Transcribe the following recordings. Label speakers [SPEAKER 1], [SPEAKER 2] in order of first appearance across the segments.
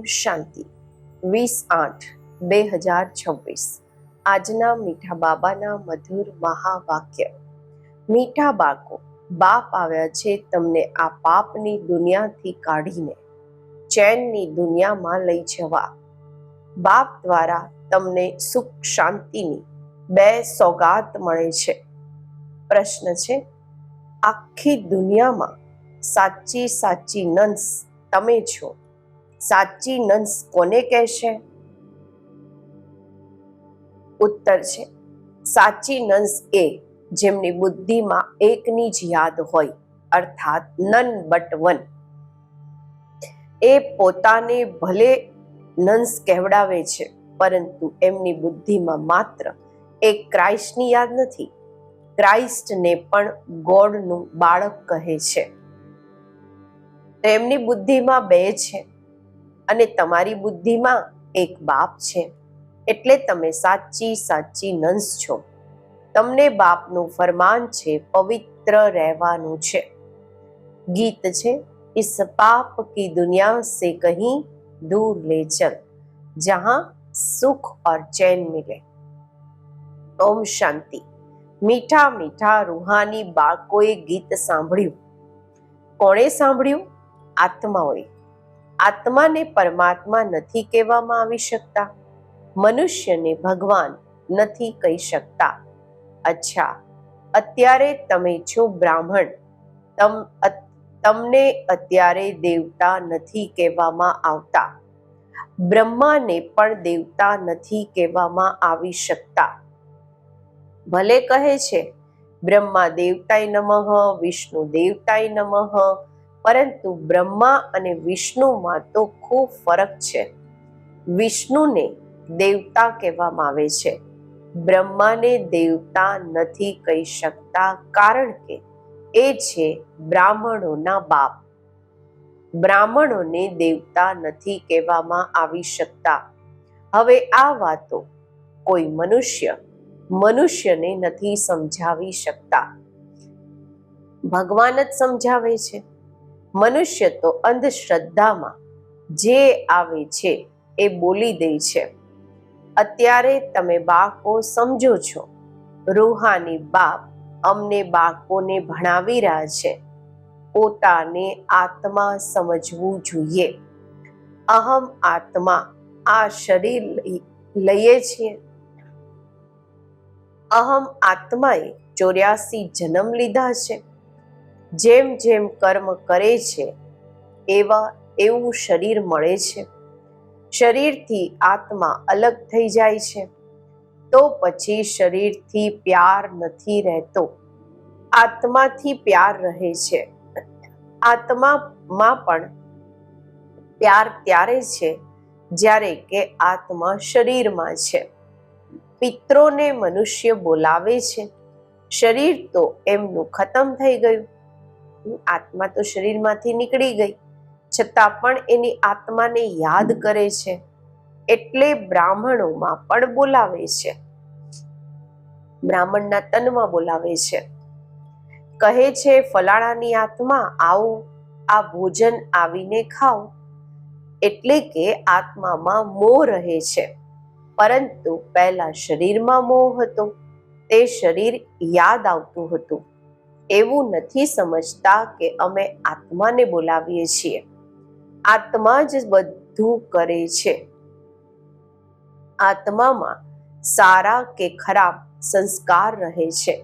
[SPEAKER 1] શાંતિ 20/8/2026 આજના મીઠા બાબાના મધુર મહાવાક્ય. મીઠા બાળકો, બાપ આવ્યા છે તમને આ પાપની દુનિયાથી કાઢીને ચેનની દુનિયામાં લઈ જવા. બાપ દ્વારા તમને સુખ શાંતિની 2 સોગાત મળે છે. પ્રશ્ન છે, આખી દુનિયામાં સાચી નંસ તમે છો. સાચી નંસ કોને કહેશે? ઉત્તર છે, સાચી નંસ એ જેમની બુદ્ધિમાં એકની જ યાદ હોય, અર્થાત નન બટ વન. એ પોતાને ભલે નંસ કહેવડાવે છે, પરંતુ એમની બુદ્ધિમાં માત્ર એક ક્રાઇસ્ટની યાદ નથી. ક્રાઇસ્ટને પણ ગોડનું બાળક કહે છે. તો એમની બુદ્ધિમાં 2 છે અને તમારી બુદ્ધિમાં એક બાપ છે. એટલે તમે સાચી નંસ છો. તમને બાપનું ફરમાન છે પવિત્ર રહેવાનું છે. ગીત છે, इस पाप की दुनिया से कहीं दूर ले चल जहां सुख और चैन मिले. ओम शांति. મીઠા મીઠા રૂહાની બાળકોએ ગીત સાંભળ્યું. કોણે સાંભળ્યું? આત્માઓએ. આત્માને પરમાત્મા નથી કહેવામાં આવી શકતા. મનુષ્યને ભગવાન નથી કહી શકતા. અચ્છા, અત્યારે તમે છો બ્રાહ્મણ. તમને અત્યારે દેવતા નથી કહેવામાં આવતા. બ્રહ્માને પણ દેવતા નથી કહેવામાં આવી શકતા. ભલે કહે છે બ્રહ્મા દેવતાય નમઃ, વિષ્ણુ દેવતાય નમઃ, પરંતુ બ્રહ્મા અને વિષ્ણુમાં તો ખૂબ ફરક છે. વિષ્ણુને દેવતા કહેવામાં આવે છે. બ્રહ્માને દેવતા નથી કહી શકતા, કારણ કે એ છે બ્રાહ્મણોના બાપ. બ્રાહ્મણોને દેવતા નથી કહેવામાં આવી શકતા. હવે આ વાતો કોઈ મનુષ્યને નથી સમજાવી શકતા. ભગવાન જ સમજાવે છે. મનુષ્ય તો અંધશ્રદ્ધામાં જે આવે છે એ બોલી દે છે. અત્યારે તમે બાળકો સમજો છો. રૂહાની બાપ અમને બાળકોને ભણાવી રહ્યા છે. પોતાને આત્મા સમજવું જોઈએ. અહમ આત્મા આ શરીર લઈએ છીએ. અહમ આત્માએ 84 જન્મ લીધા છે. જેમ જેમ કર્મ કરે છે એવું શરીર મળે છે. શરીરથી આત્મા અલગ થઈ જાય છે તો પછી શરીરથી પ્યાર નથી રહેતો. આત્માથી પ્યાર રહે છે. આત્મામાં પણ પ્યાર ત્યારે છે જ્યારે કે આત્મા શરીરમાં છે. પિત્રોને મનુષ્ય બોલાવે છે. શરીર તો એમનું ખતમ થઈ ગયું. આત્મા તો શરીરમાંથી નીકળી ગઈ, છતાં પણ એની આત્માને યાદ કરે છે. એટલે બ્રાહ્મણોમાં પણ બોલાવે છે. બ્રાહ્મણના તનમાં બોલાવે છે. કહે છે ફલાણાની આત્મા આવો, આ ભોજન આવીને ખાઓ. એટલે કે આત્મામાં મોહ રહે છે. પરંતુ પહેલા શરીરમાં મોહ હતો. તે શરીર યાદ આવતું હતું. એવું નથી સમજતા કે અમે આત્માને બોલાવીએ છીએ. આત્મા જ બધું કરે છે. આત્મામાં સારા કે ખરાબ સંસ્કાર રહે છે.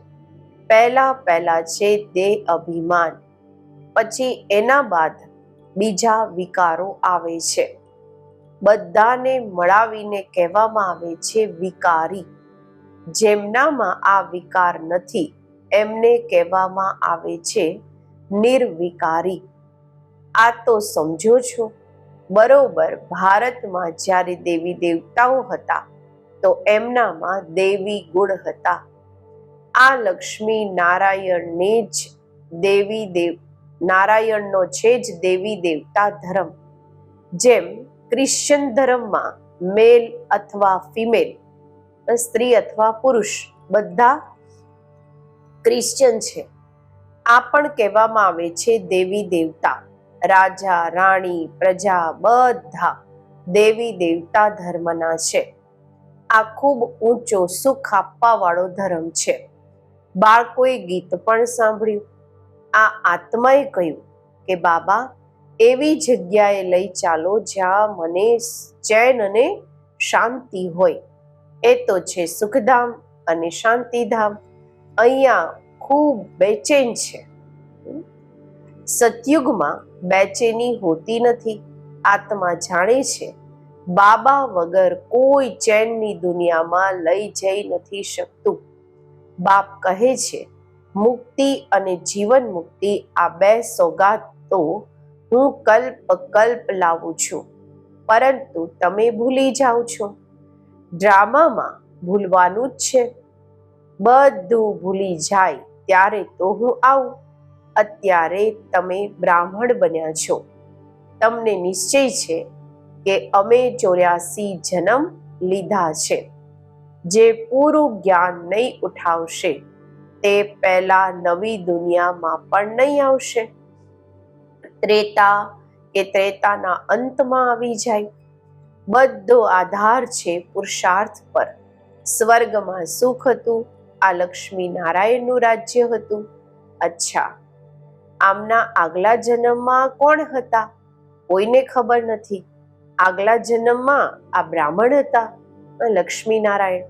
[SPEAKER 1] પહેલા છે દેહ અભિમાન, પછી એના બાદ બીજા વિકારો આવે છે. બધાને મળાવીને કહેવામાં આવે છે વિકારી. જેમનામાં આ વિકાર નથી એમને કહેવામાં આવે છે નિર્વિકારી. આ તો સમજો છો. બરોબર, ભારતમાં જ્યારે દેવી દેવતાઓ હતા તો એમનામાં દેવી ગુણ હતા. આ લક્ષ્મી નારાયણનો છે જ દેવી દેવતા ધર્મ. જેમ ક્રિશ્ચન ધર્મમાં મેલ અથવા ફિમેલ, સ્ત્રી અથવા પુરુષ બધા ક્રિશ્ચન છે. આ પણ કહેવામાં આવે છે દેવી દેવતા. રાજા રાણી પ્રજા બધા દેવી દેવતા ધર્મના છે. આ ખૂબ ઊંચો સુખ આપવા વાળો ધર્મ છે. બાળકોએ ગીત પણ સાંભળ્યું. આ આત્માએ કહ્યું કે બાબા, એવી જગ્યાએ લઈ ચાલો જ્યાં મને ચેન અને શાંતિ હોય. એ તો છે સુખધામ અને શાંતિધામ. અહીંયા ખૂબ બેચેન છે. સતયુગમાં બેચેની હોતી નથી. આત્મા જાણે છે બાબા વગર કોઈ ચેનની દુનિયામાં લઈ જઈ નથી શકતું. બાપ કહે છે મુક્તિ અને જીવન મુક્તિ, આ બે સોગાત તો હું કલ્પ કલ્પ લાવું છું, પરંતુ તમે ભૂલી જાઓ છો. ડ્રામામાં ભૂલવાનું જ છે. બધું ભૂલી જાય ત્યારે તો હું આવું. અત્યારે તમે બ્રાહ્મણ બન્યા છો. તમને નિશ્ચય છે કે અમે 84 જન્મ લીધા છે. જે પૂરું જ્ઞાન નહીં ઉઠાવશે તે પહેલા નવી દુનિયામાં પણ નહીં આવશે. ત્રેતા કે ત્રેતાના અંતમાં આવી જાય. બધો આધાર છે પુરુષાર્થ પર. સ્વર્ગમાં સુખ હતું. આ લક્ષ્મી નારાયણનું રાજ્ય હતું. અચ્છા, આમના આગલા જન્મમાં કોણ હતા? કોઈને ખબર નથી. આગલા જન્મમાં આ બ્રાહ્મણ હતા, લક્ષ્મી નારાયણ.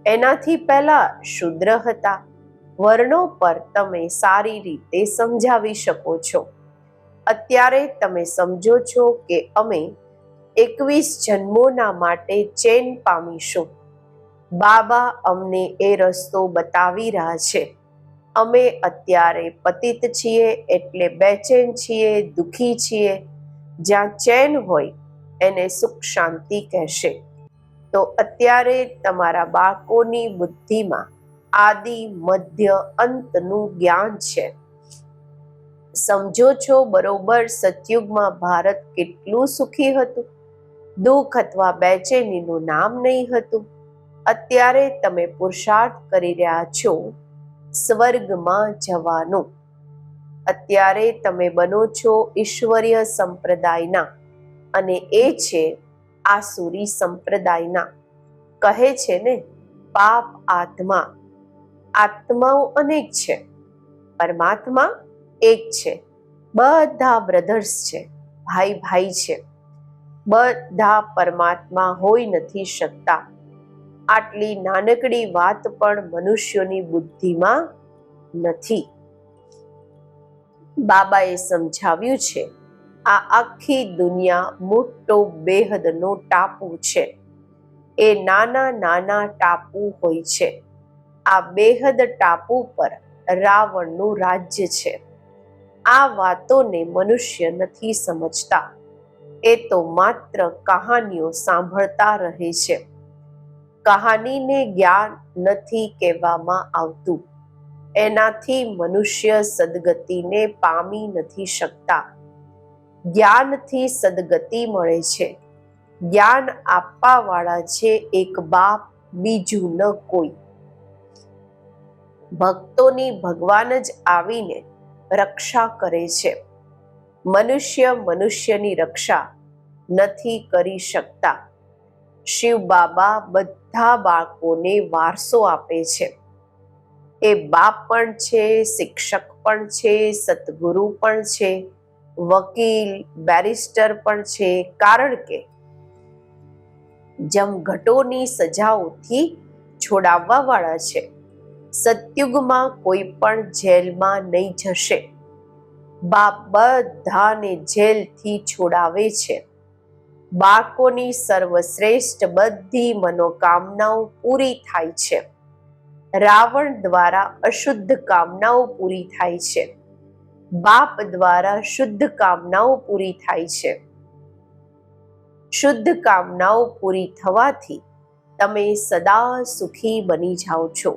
[SPEAKER 1] એનાથી પહેલા શુદ્ર હતા. વર્ણો પર તમે સારી રીતે સમજાવી શકો છો. અત્યારે તમે સમજો છો કે અમે 21 જન્મોના માટે ચેન પામીશું. બાબા અમને એ રસ્તો બતાવી રહ્યા છે. અમે અત્યારે પતિત છીએ એટલે બેચેન છીએ, દુઃખી છીએ. જ્યાં ચેન હોય એને સુખ શાંતિ કહેશે. તો અત્યારે તમારા બાળકોની બુદ્ધિમાં આદિ મધ્ય અંતનું જ્ઞાન છે. સમજો છો બરોબર સતયુગમાં ભારત કેટલું સુખી હતું. દુઃખ અથવા બેચેનીનું નામ નહીં હતું. અત્યારે તમે પુરુષાર્થ કરી રહ્યા છો સ્વર્ગમાં જવાનું. અત્યારે તમે બનો છો ઈશ્વરીય સંપ્રદાયના, અને એ છે આસુરી સંપ્રદાયના. કહે છે ને પાપ આત્મા. આત્માઓ અનેક છે, પરમાત્મા એક છે. બધા બ્રધર્સ છે, ભાઈ ભાઈ છે. બધા પરમાત્મા હોઈ નથી શકતા. આટલી નાનકડી વાત પણ મનુષ્યોની બુદ્ધિમાં નથી. બાબાએ સમજાવ્યું છે આ આખી દુનિયા મોટો બેહદનો ટાપુ છે. એ નાના નાના ટાપુ હોય છે. આ બેહદ ટાપુ પર રાવણનું રાજ્ય છે. આ વાતોને મનુષ્ય નથી સમજતા. એ તો માત્ર કહાનીઓ સાંભળતા રહે છે. કહાનીને જ્ઞાન નથી કહેવામાં આવતું. એનાથી મનુષ્ય સદગતિને પામી નથી શકતા. જ્ઞાનથી સદગતિ મળે છે. જ્ઞાન આપવા વાળા છે એક બાપ, બીજું ન કોઈ. ભક્તોની ભગવાન જ આવીને રક્ષા કરે છે. મનુષ્ય મનુષ્યની રક્ષા નથી કરી શકતા. શિવ બાબા બધા બાળકોને વારસો આપે છે. એ બાપ પણ છે, શિક્ષક પણ છે, સદગુરુ પણ છે, વકીલ, બેરિસ્ટર પણ છે. કારણ કે જમઘટોની સજાઓથી છોડાવવા વાળા છે. સતયુગમાં કોઈ પણ જેલમાં નહીં જશે. બાપ બધાને જેલથી છોડાવે છે. બાળકોની સર્વશ્રેષ્ઠ બધી મનોકામનાઓ પૂરી થાય છે. રાવણ દ્વારા અશુદ્ધ કામનાઓ પૂરી થાય છે. બાપ દ્વારા શુદ્ધ કામનાઓ પૂરી થાય છે. શુદ્ધ કામનાઓ પૂરી થવાથી તમે સદા સુખી બની જાઓ છો.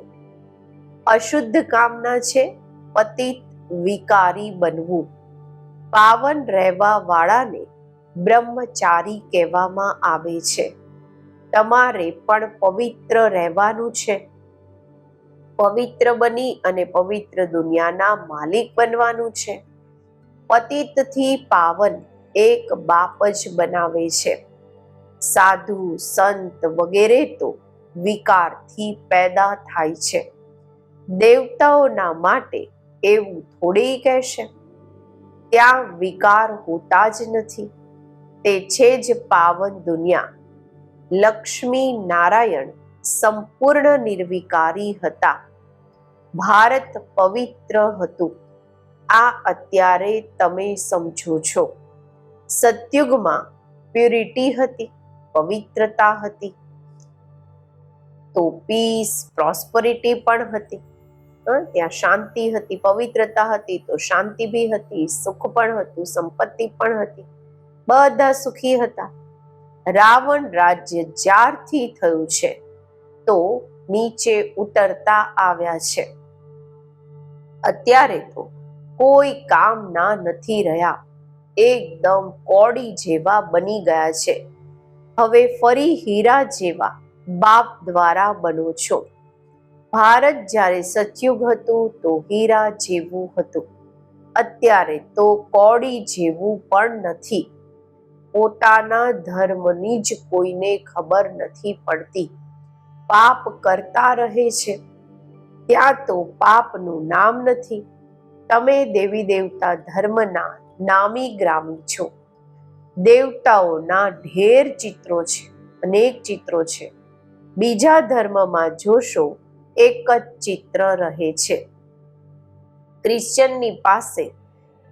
[SPEAKER 1] અશુદ્ધ કામના છે પતિત વિકારી બનવું. પાવન રહેવા વાળાને બ્રહ્મચારી કહેવામાં આવે છે. તમારે પણ પવિત્ર રહેવાનું છે. પવિત્ર બની અને પવિત્ર દુનિયાના માલિક બનવાનું છે. પતિતથી પાવન એક બાપ જ બનાવે છે. સાધુ સંત વગેરે તો વિકારથી પેદા થાય છે. દેવતાઓના માટે એવું થોડી કહેશે. ત્યાં વિકાર હોતા જ નથી. તે છે જ પાવન દુનિયા. લક્ષ્મી નારાયણ સંપૂર્ણ નિર્વિકારી હતા. ભારત પવિત્ર હતું. આ અત્યારે તમે સમજો છો. સતયુગમાં પ્યુરિટી હતી, પવિત્રતા હતી, તો પીસ પ્રોસ્પરિટી પણ હતી. ત્યાં શાંતિ હતી, પવિત્રતા હતી તો શાંતિ બી હતી, સુખ પણ હતું, સંપત્તિ પણ હતી, બધા સુખી હતા. રાવણ રાજ્ય જ્યારથી થયું છે તો નીચે ઉતરતા આવ્યા છે. અત્યારે તો કોઈ કામના નથી રહ્યા, એકદમ કોડી જેવા બની ગયા છે. હવે ફરી હીરા જેવા બાપ દ્વારા બનો છો. ભારત જ્યારે સતયુગ હતું તો હીરા જેવું હતું. અત્યારે તો કોડી જેવું પણ નથી. પોતાના ધર્મની જ કોઈને ખબર નથી પડતી. પાપ કરતા રહે છે. ત્યાં તો પાપનું નામ નથી. તમે દેવી દેવતા ધર્મના નામી ગ્રામી છો. દેવતાઓના ઢેર ચિત્રો છે, અનેક ચિત્રો છે. બીજા ધર્મમાં જોશો એક જ ચિત્ર રહે છે. ક્રિશ્ચનની પાસે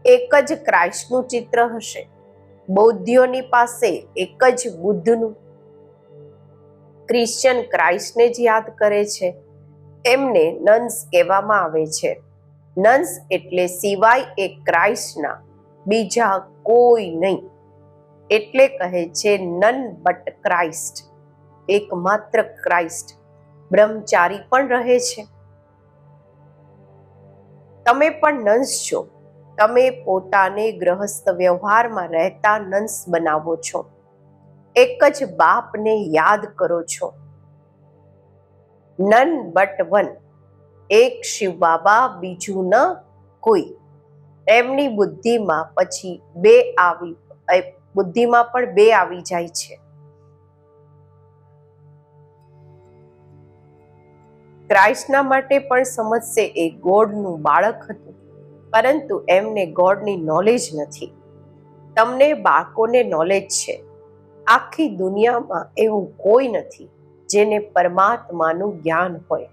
[SPEAKER 1] એક જ ક્રાઇસ્ટનું ચિત્ર હશે, બૌદ્ધોની પાસે એક જ બુદ્ધનું. ક્રિશ્ચન ક્રાઇસ્ટને જ યાદ કરે છે. એમને નન્સ કહેવામાં આવે છે. નન્સ એટલે સિવાય એક ક્રાઇસ્ટના બીજા કોઈ નહીં. એટલે કહે છે નન બટ ક્રાઇસ્ટ, એકમાત્ર ક્રાઇસ્ટ. બ્રહ્મચારી પણ રહે છે. તમે પણ નન્સ છો. તમે પોતાને ગ્રહસ્થ વ્યવહારમાં રહેતા નન્સ બનાવો છો. એક જ બાપને યાદ કરો છો. નન બટ વન, એક શિવ બાબા, બીજું ન કોઈ. એમની બુદ્ધિમાં પછી બુદ્ધિમાં પણ બે આવી જાય છે. ક્રાઇસ્ટના માટે પણ સમજશે એ ગોડનું બાળક હતું, પરંતુ એમને ગોડની નોલેજ નથી. તમને બાળકોને નોલેજ છે. આખી દુનિયામાં એવું કોઈ નથી જેને પરમાત્માનું જ્ઞાન હોય.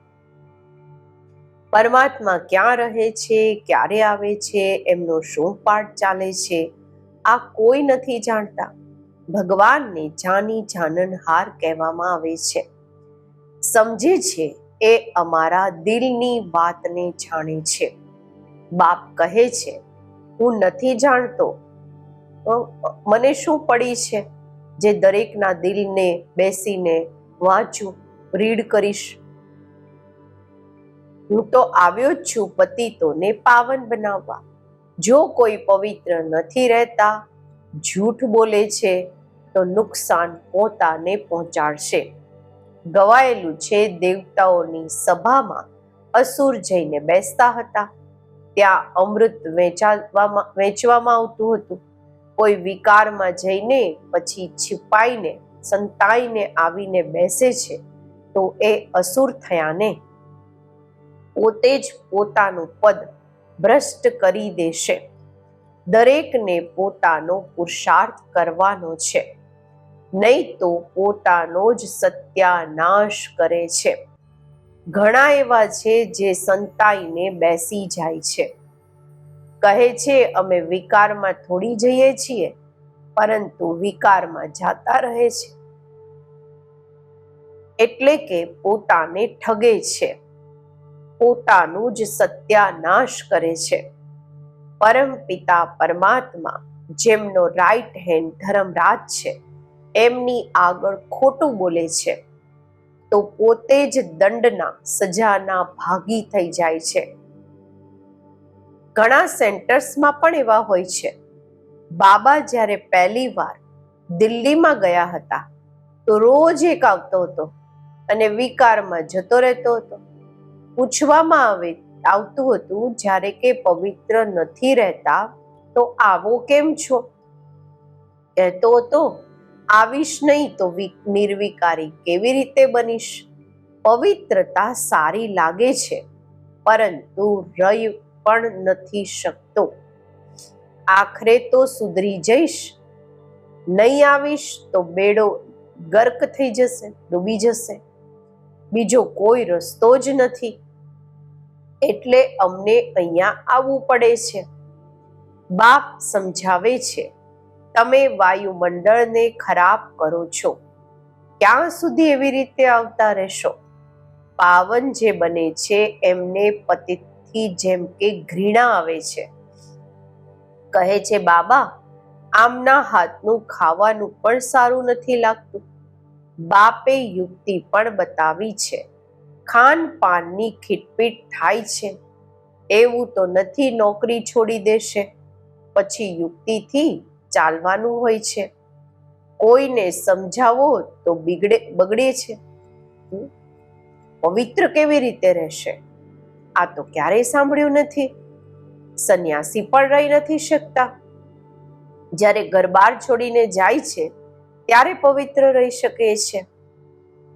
[SPEAKER 1] પરમાત્મા ક્યાં રહે છે, ક્યારે આવે છે, એમનો શું પાઠ ચાલે છે, આ કોઈ નથી જાણતા. ભગવાનને જાની જાનનહાર કહેવામાં આવે છે. સમજે છે એ અમારા દિલની વાતને જાણે છે. બાપ કહે છે હું નથી જાણતો, મને શું પડી છે જે દરેકના દિલને બેસીને વાંચું, રીડ કરીશ. હું તો આવ્યો જ છું પતિતોને પાવન બનાવવા. જો કોઈ પવિત્ર નથી રહેતા, જૂઠ બોલે છે, તો નુકસાન પોતાને પહોંચાડશે. ગવાયેલું છે દેવતાઓની સભામાં અસુર જઈને બેસતા હતા. ત્યાં અમૃત વેચવામાં આવતું હતું. કોઈ વિકારમાં જઈને પછી છુપાઈને સંતાઈને આવીને બેસે છે તો એ અસુર થયા ને. પોતે જ પોતાનું પદ ભ્રષ્ટ કરી દેશે. દરેકને પોતાનો પુરુષાર્થ કરવાનો છે, નહીં તો પોતાનો જ સત્યાનાશ કરે છે. ઘણા એવા છે જે સંતાઈને બેસી જાય છે. કહે છે અમે વિકારમાં થોડી જઈએ છીએ, પરંતુ વિકારમાં જાતા રહે છે. એટલે કે પોતાને ઠગે છે, પોતાનું જ સત્યાનાશ કરે છે. પરમ પિતા પરમાત્મા, જેમનો રાઈટ હેન્ડ ધર્મરાજ છે, એમની આગળ ખોટું બોલે છે તો પોતે જ દંડના, સજાના ભાગી થઈ જાય છે. ઘણા સેન્ટર્સમાં પણ એવા હોય છે. બાબા જ્યારે પહેલી વાર દિલ્હીમાં ગયા હતા તો રોજ એક આવતો હતો અને વિકારમાં જતો રહેતો હતો. પૂછવામાં આવતું હતું જ્યારે કે પવિત્ર નથી રહેતા તો આવો કેમ છો? કહેતો હતો આવીશ નહીં તો નિર્વિકારી કેવી રીતે બનીશ? પવિત્રતા સારી લાગે છે, પરંતુ રહી પણ નથી શકતો. આખરે તો સુધરી જઈશ. નહીં આવીશ તો બેડો ગર્ક થઈ જશે, ડૂબી જશે. બીજો કોઈ રસ્તો જ નથી. એટલે અમને અહીંયા આવવું પડે છે. બાપ સમજાવે છે, તમે વાયુમંડળને ખરાબ કરો છો. ક્યાં સુધી એવી રીતે આવતા રહેશો? પાવન જે બને છે એમને પતિતથી જેમ કે ઘૃણા આવે છે. કહે છે, બાબા આમના હાથનું ખાવાનું પણ સારું નથી લાગતું. બાપે યુક્તિ પણ બતાવી છે. ખાન પાનની ખીટપીટ થાય છે. એવું તો નથી નોકરી છોડી દેશે. પછી યુક્તિથી ચાલવાનું હોય છે. કોઈને સમજાવો તો બગડે છે. પવિત્ર કેવી રીતે રહેશે? આ તો ક્યારેય સાંભળ્યું નથી. સંન્યાસી પણ રહી નથી શકતા. જ્યારે ઘર-બાર છોડીને જાય છે ત્યારે પવિત્ર રહી શકે છે.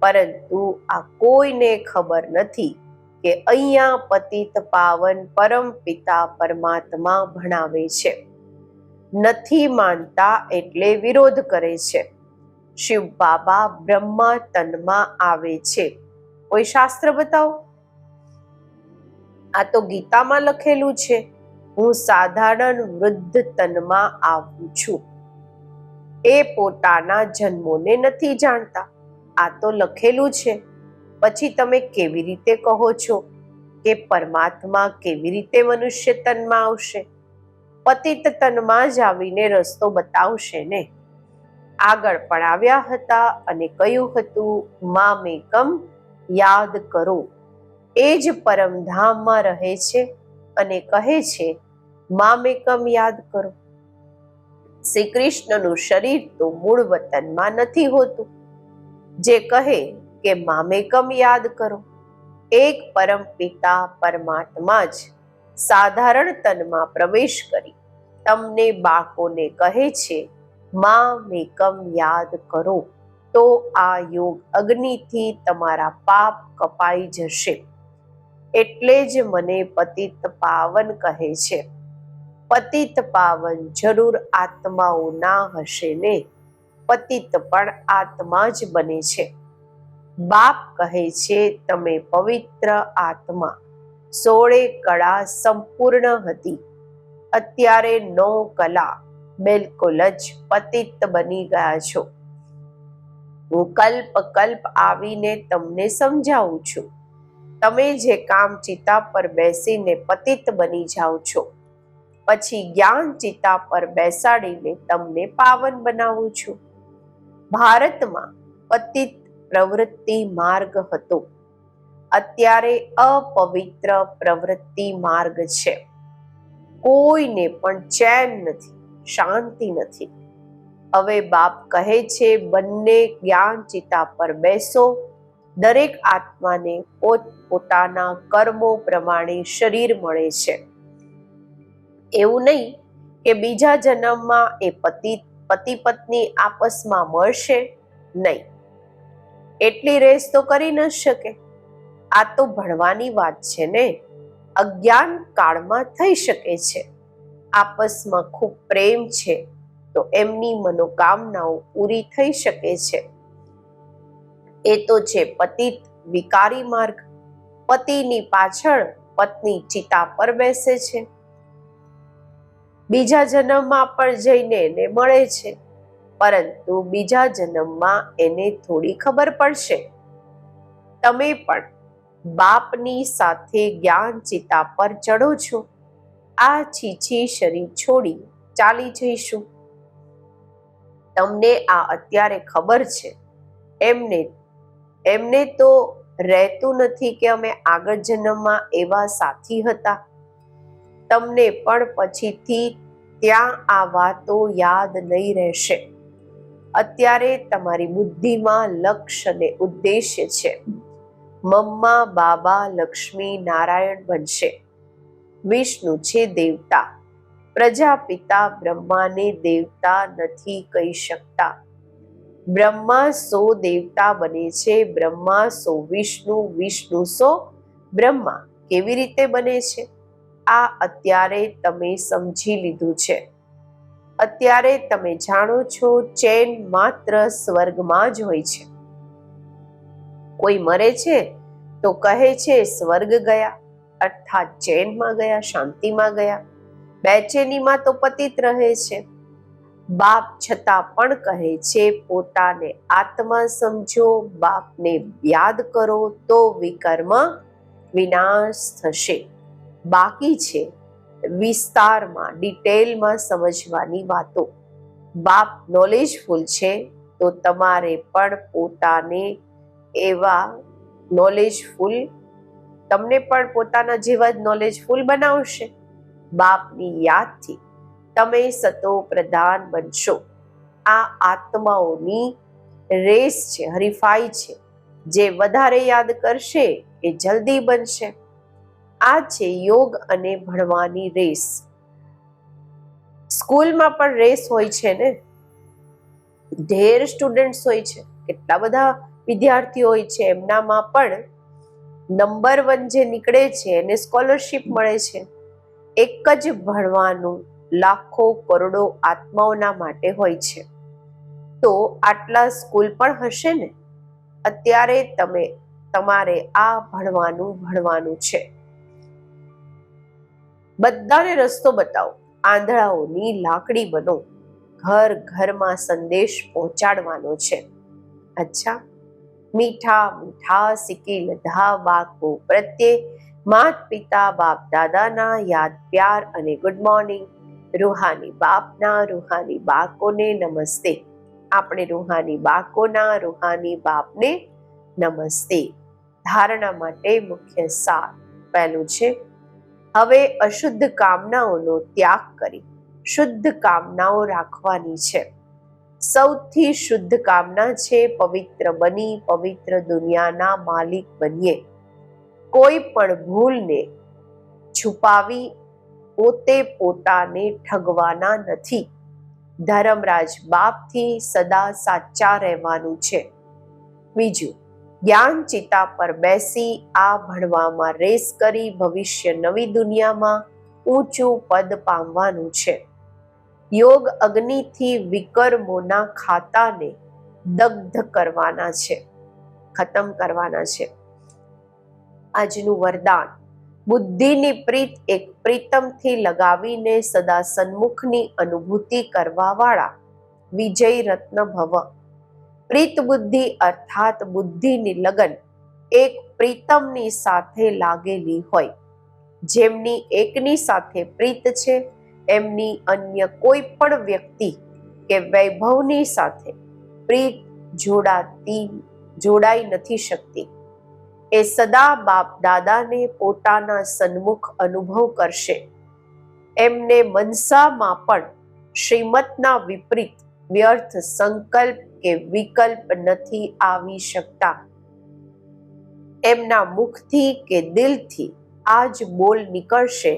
[SPEAKER 1] પરંતુ આ કોઈને ખબર નથી કે અહીંયા પતિત પાવન પરમ પિતા પરમાત્મા ભણાવે છે. નથી માનતા એટલે વિરોધ કરે છે. શિવ બાબા બ્રહ્મા તનમાં આવે છે. કોઈ શાસ્ત્ર બતાવો. આ તો ગીતામાં લખેલું છે, હું સાધારણ વૃદ્ધ તનમાં આવું છું. એ પોતાના જન્મોને નથી જાણતા. આ તો લખેલું છે. પછી તમે કેવી રીતે કહો છો કે પરમાત્મા કેવી રીતે મનુષ્ય તનમાં આવશે? પતિત તનમાં જ આવીને રસ્તો બતાવશે ને. આગળ પણ આવ્યા હતા અને કહ્યું હતું, મામેકમ યાદ કરો. એ જ પરમધામમાં રહે છે અને કહે છે, મામેકમ યાદ કરો. શ્રી કૃષ્ણનું શરીર તો મૂળ વતનમાં નથી હોતું. જે કહે કે મામેકમ યાદ કરો, એક પરમ પિતા પરમાત્મા જ સાધારણ તનમાં પ્રવેશ કરી તમને બાળકોને કહે છે, મામેકમ યાદ કરો. તો આ યોગ અગ્નિથી તમારા પાપ કપાઈ જશે. એટલે જ મને પતિત પાવન કહે છે. પતિત પાવન જરૂર આત્માઓના હશે ને. પતિત પણ આત્મા જ બને છે. બાપ કહે છે, તમે પવિત્ર આત્મા 16 કળા સંપૂર્ણ હતી. અત્યારે 9 કલા બિલકુલ જ પતિત બની ગયા છો. હું કલ્પ કલ્પ આવીને તમને સમજાવું છું. તમે જે કામ ચિતા પર બેસીને પતિત બની જાઓ છો, પછી જ્ઞાન ચિતા પર બેસાડીને તમને પાવન બનાવું છું. ભારતમાં પતિત પ્રવૃત્તિ માર્ગ હતો. અત્યારે અપવિત્ર પ્રવૃત્તિ માર્ગ છે. કોઈને પણ ચેન નથી, શાંતિ નથી. હવે બાપ કહે છે, બંને જ્ઞાન ચિતા પર બેસો. દરેક આત્માને પોતાના કર્મો પ્રમાણે શરીર મળે છે. એવું નહીં કે બીજા જન્મમાં એ પતિ પત્ની આપસમાં મળશે નહીં. એટલી રેસ તો કરી ન શકે. આ તો ભણવાની વાત છે ને. અજ્ઞાન કાળમાં થઈ શકે છે. આપસમાં ખૂબ પ્રેમ છે તો એમની મનોકામનાઓ પૂરી થઈ શકે છે. એ તો છે પતિત વિકારી માર્ગ. પતિની પાછળ પત્ની ચિતા પર બેસે છે. બીજા જન્મમાં પણ જઈને એને મળે છે, પરંતુ બીજા જન્મમાં એને થોડી ખબર પડશે. તમે પણ બાપની સાથે જ્ઞાન ચિતા પર ચડો છો. આ છીછી શરીર છોડી ચાલી જઈશું. તમને આ અત્યારે ખબર છે. એમને તો રહેતું નથી કે અમે આગળ જન્મમાં એવા સાથી હતા. તમને પણ પછીથી ત્યાં આ વાતો યાદ નહીં રહેશે. અત્યારે તમારી બુદ્ધિમાં લક્ષ્ય અને ઉદ્દેશ્ય છે. મમ્મા બાબા લક્ષ્મી નારાયણ બનશે. વિષ્ણુ છે દેવતા. પ્રજાપિતા બ્રહ્માને દેવતા નથી કહી શકતા. બ્રહ્મા સો દેવતા બને છે, બ્રહ્મા સો વિષ્ણુ, વિષ્ણુ સો બ્રહ્મા કેવી રીતે બને છે? આ અત્યારે તમે સમજી લીધું છે. અત્યારે તમે જાણો છો ચેન માત્ર સ્વર્ગમાં જ હોય છે. કોઈ મરે છે તો કહે છે સ્વર્ગ ગયા, અર્થાત ચેનમાં ગયા, શાંતિમાં ગયા. બેચેનીમાં તો પતિત રહે છે. બાપ છતાં પણ કહે છે પોતાને આત્મા સમજો, બાપને યાદ કરો તો વિકર્મ વિનાશ થશે. બાકી છે વિસ્તારમાં, ડિટેલમાં સમજવાની વાતો. બાપ નોલેજફુલ છે તો તમારે પણ પોતાને એવા નોલેજફુલ, તમને પણ પોતાના જેવા જ નોલેજફુલ બનાવશે. બાપની યાદથી તમે સતો પ્રધાન બનશો. આ આત્માઓની રેસ છે, હરીફાઈ છે. જે વધારે યાદ કરશે એ જલ્દી બનશે. આ છે યોગ અને ભણવાની રેસ. સ્કૂલમાં પણ રેસ હોય છે ને, ઢેર સ્ટુડન્ટ્સ હોય છે, કેટલા બધા વિદ્યાર્થીઓ હોય છે, એમનામાં પણ નંબર 1 જે નીકળે છે એને સ્કોલરશિપ મળે છે. એક જ ભણવાનું લાખો કરોડો આત્માઓના માટે હોય છે. તો આટલા સ્કૂલ પણ હશે ને. અત્યારે તમારે આ ભણવાનું છે. બધાને રસ્તો બતાવો. આંધળાઓની લાકડી બનો. ઘર ઘરમાં સંદેશ પહોંચાડવાનો છે. અચ્છા, મીઠા મીઠા સિકી લધા બાળકો પ્રત્યે માત પિતા બાપ દાદાના યાદ પ્યાર અને ગુડ મોર્નિંગ. રૂહાની બાપના રૂહાની બાળકોને નમસ્તે. આપણે રૂહાની બાળકોના રૂહાની બાપને નમસ્તે. ધારણા માટે મુખ્ય સાર. પહેલું છે, હવે અશુદ્ધ કામનાઓનો ત્યાગ કરી શુદ્ધ કામનાઓ રાખવાની છે. સૌથી શુદ્ધ કામના છે પવિત્ર બની પવિત્ર દુનિયાના માલિક બનીએ. કોઈ પણ ભૂલને છુપાવી પોતે પોતાને ઠગવાના નથી. ધર્મરાજ બાપથી સદા સાચા રહેવાનું છે. બીજું, જ્ઞાન ચિતા પર બેસી આ ભણવામાં રેસ કરી ભવિષ્ય નવી દુનિયામાં ઊંચું પદ પામવાનું છે. યોગ અગ્નિથી વિકર્મોના ખાતાને દગ્ધ કરવાના છે, ખતમ કરવાના છે. આજનું વરદાન, બુદ્ધિની પ્રીત એક પ્રીતમથી લગાવીને સદા સન્મુખની અનુભૂતિ કરવા વાળા વિજય રત્ન ભવ. પ્રીત બુદ્ધિ અર્થાત બુદ્ધિની લગન એક પ્રીતમની સાથે લાગેલી હોય. જેમની એકની સાથે પ્રીત છે એમની અન્ય કોઈ પણ વ્યક્તિ કે વૈભવની સાથે પ્રીત જોડાઈ નથી શકતી. એ સદા બાપ દાદાને પોતાના સન્મુખ અનુભવ કરશે. એમને મનસામાં પણ શ્રીમતના વિપરીત વ્યર્થ સંકલ્પ કે વિકલ્પ નથી આવી શકતા. એમના મુખથી કે દિલથી આ જ બોલ નીકળશે,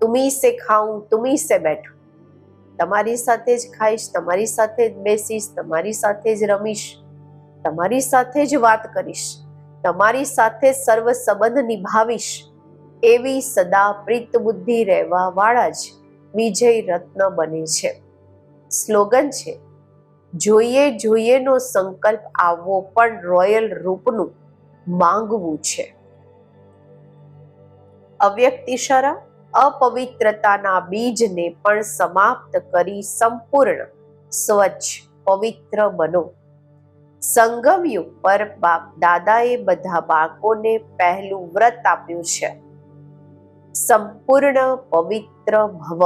[SPEAKER 1] તુમી સે ખાઉં તુમી સે બેઠું. તમારી સાથે જ ખાઈશ, તમારી સાથે જ બેસીશ, તમારી સાથે જ રમીશ, તમારી સાથે જ વાત કરીશ, તમારી સાથે સર્વ સંબંધ નિભાવીશ. એવી સદા પ્રીત બુદ્ધિ રહેવા વાળા જ વિજય રત્ન બને છે. સ્લોગન છે, જોઈએનો સંકલ્પ આવવો પણ રોયલ રૂપનું માંગવું છે. અવ્યક્ત ઇશારા, અપવિત્રતાના બીજને પણ સમાપ્ત કરી સંપૂર્ણ સ્વચ્છ પવિત્ર બનો. સંગમ યુગ પર બાપ દાદાએ બધા બાળકોને પહેલું વ્રત આપ્યું છે, સંપૂર્ણ પવિત્ર ભવ.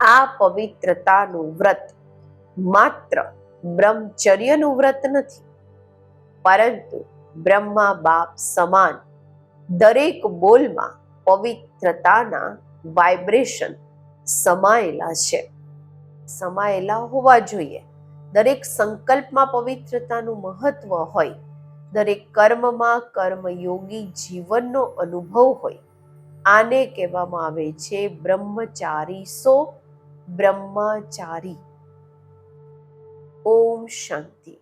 [SPEAKER 1] આ પવિત્રતાનું વ્રત માત્ર બ્રહ્મચર્યનું વ્રત નથી, પરંતુ બ્રહ્મા બાપ સમાન દરેક બોલમાં પવિત્રતાના વાઇબ્રેશન સમાયેલા હોવા જોઈએ. દરેક સંકલ્પમાં પવિત્રતાનું મહત્વ હોય. દરેક કર્મમાં કર્મયોગી જીવનનો અનુભવ હોય. આને કહેવામાં આવે છે બ્રહ્મચારી સો બ્રહ્મચારી. ઓમ શાંતિ.